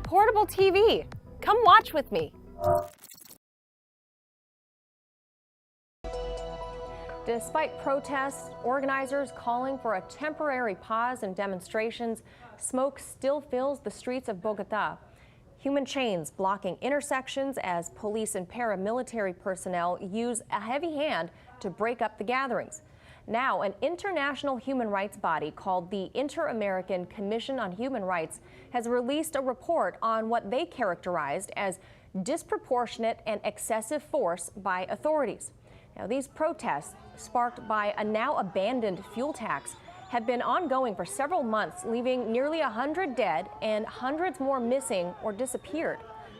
Portable TV. Come watch with me. Despite protests, organizers calling for a temporary pause in demonstrations, smoke still fills the streets of Bogota. Human chains blocking intersections as police and paramilitary personnel use a heavy hand to break up the gatherings. Now, an international human rights body called the Inter-American Commission on Human Rights has released a report on what they characterized as disproportionate and excessive force by authorities. Now, these protests, sparked by a now abandoned fuel tax, have been ongoing for several months, leaving nearly 100 dead and hundreds more missing or disappeared.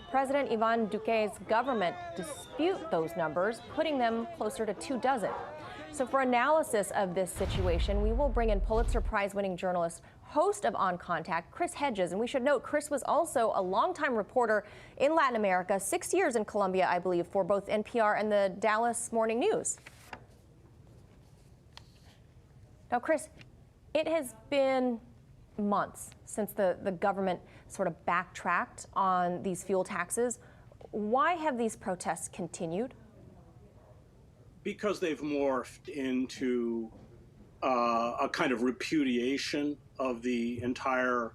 President Ivan Duque's government dispute those numbers, putting them closer to 24. So for analysis of this situation, we will bring in Pulitzer Prize-winning journalist, host of On Contact, Chris Hedges. And we should note, Chris was also a longtime reporter in Latin America, 6 years in Colombia, I believe, for both NPR and the Dallas Morning News. Now, Chris, it has been months since the government sort of backtracked on these fuel taxes. Why have these protests continued? Because they've morphed into a kind of repudiation of the entire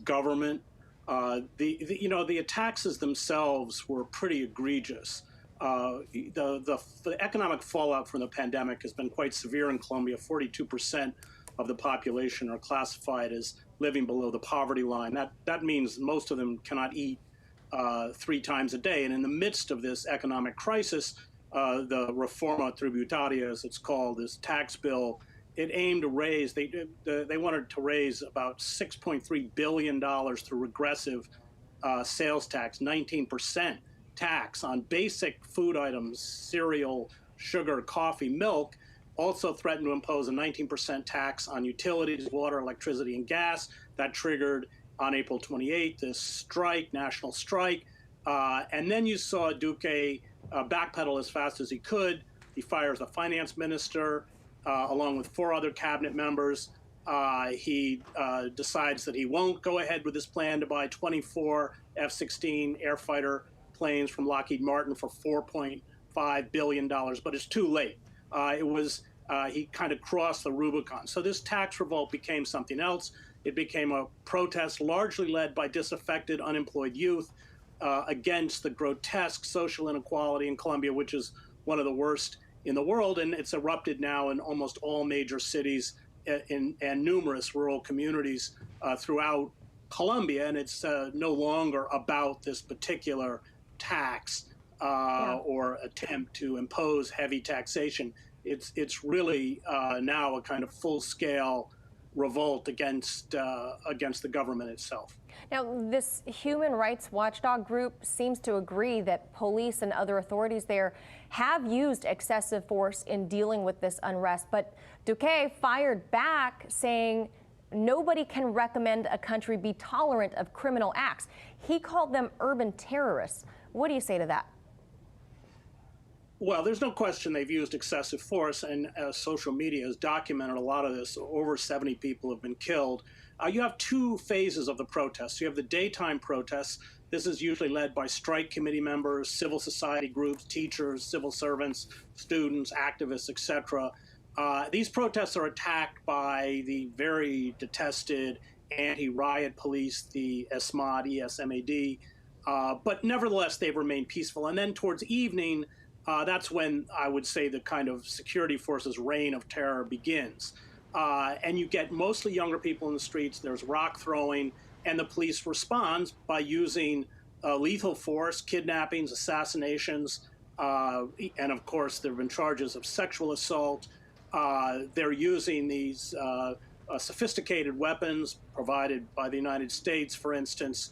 government. The taxes themselves were pretty egregious. The economic fallout from the pandemic has been quite severe in Colombia. 42% of the population are classified as living below the poverty line. That means most of them cannot eat 3 times a day. And in the midst of this economic crisis, the Reforma Tributaria, as it's called, this tax bill, it aimed to raise, they wanted to raise about $6.3 billion through regressive sales tax, 19% tax on basic food items, cereal, sugar, coffee, milk. Also threatened to impose a 19% tax on utilities, water, electricity, and gas. That triggered on April 28th this strike, national strike. And then you saw Duque backpedal as fast as he could. He fires the finance minister along with 4 other cabinet members. He decides that he won't go ahead with his plan to buy 24 F-16 air fighter planes from Lockheed Martin for $4.5 billion, but it's too late. He kind of crossed the Rubicon. So this tax revolt became something else. It became a protest largely led by disaffected, unemployed youth against the grotesque social inequality in Colombia, which is one of the worst in the world. And it's erupted now in almost all major cities and numerous rural communities throughout Colombia. And it's no longer about this particular tax or attempt to impose heavy taxation. It's really now a kind of full-scale revolt against the government itself. Now, this human rights watchdog group seems to agree that police and other authorities there have used excessive force in dealing with this unrest. But Duque fired back, saying nobody can recommend a country be tolerant of criminal acts. He called them urban terrorists. What do you say to that? Well, there's no question they've used excessive force, and social media has documented a lot of this. Over 70 people have been killed. You have 2 phases of the protests. You have the daytime protests. This is usually led by strike committee members, civil society groups, teachers, civil servants, students, activists, etc. These protests are attacked by the very detested anti-riot police, the ESMAD, E-S-M-A-D, but nevertheless, they've remained peaceful. And then towards evening, that's when I would say the kind of security forces' reign of terror begins. And you get mostly younger people in the streets. There's rock throwing, and the police responds by using lethal force, kidnappings, assassinations, and of course there have been charges of sexual assault. They're using these sophisticated weapons provided by the United States, for instance,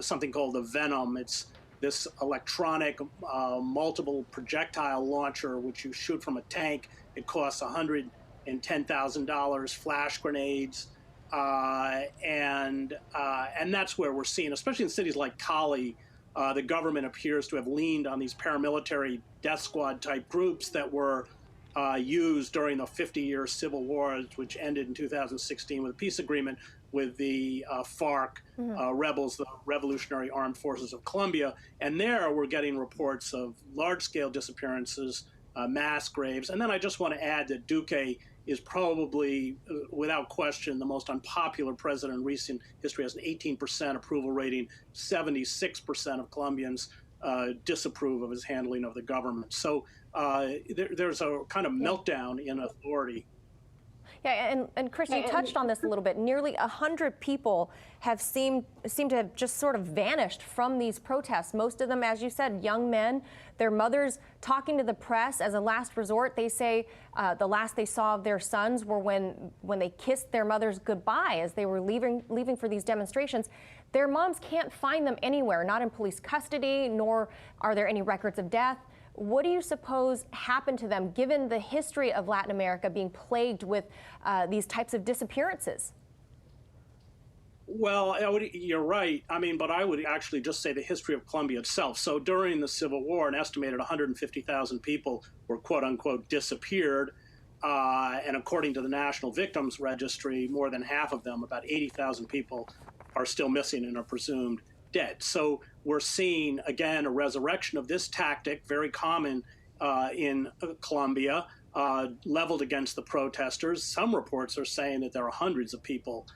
something called the Venom. It's this electronic multiple projectile launcher, which you shoot from a tank. It costs $110,000, flash grenades. And that's where we're seeing, especially in cities like Cali, the government appears to have leaned on these paramilitary death squad type groups that were used during the 50-year civil war, which ended in 2016 with a peace agreement with the FARC rebels, the Revolutionary Armed Forces of Colombia. And there we're getting reports of large-scale disappearances, mass graves. And then I just want to add that Duque is probably, without question, the most unpopular president in recent history. Has an 18% approval rating. 76% of Colombians disapprove of his handling of the government. So there's a kind of meltdown in authority. Yeah, and Chris, you touched on this a little bit. Nearly 100 people have seemed to have just sort of vanished from these protests. Most of them, as you said, young men. Their mothers talking to the press as a last resort. They say the last they saw of their sons were when they kissed their mothers goodbye as they were leaving for these demonstrations. Their moms can't find them anywhere, not in police custody, nor are there any records of death. What do you suppose happened to them, given the history of Latin America being plagued with these types of disappearances? Well, you're right. I mean, but I would actually just say the history of Colombia itself. So during the Civil War, an estimated 150,000 people were quote unquote disappeared. And according to the National Victims Registry, more than half of them, about 80,000 people, are still missing and are presumed dead. So we're seeing, again, a resurrection of this tactic, very common in Colombia, leveled against the protesters. Some reports are saying that there are hundreds of people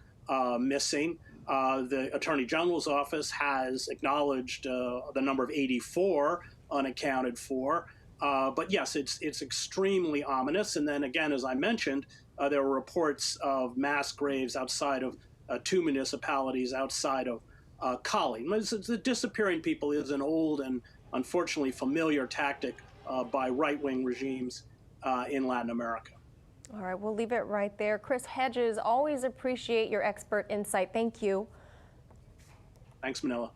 missing. The Attorney General's office has acknowledged the number of 84 unaccounted for. But yes, it's extremely ominous. And then again, as I mentioned, there were reports of mass graves outside of 2 municipalities outside of Cali. The disappearing people is an old and unfortunately familiar tactic by right-wing regimes in Latin America. All right, we'll leave it right there. Chris Hedges, always appreciate your expert insight. Thank you. Thanks, Manila.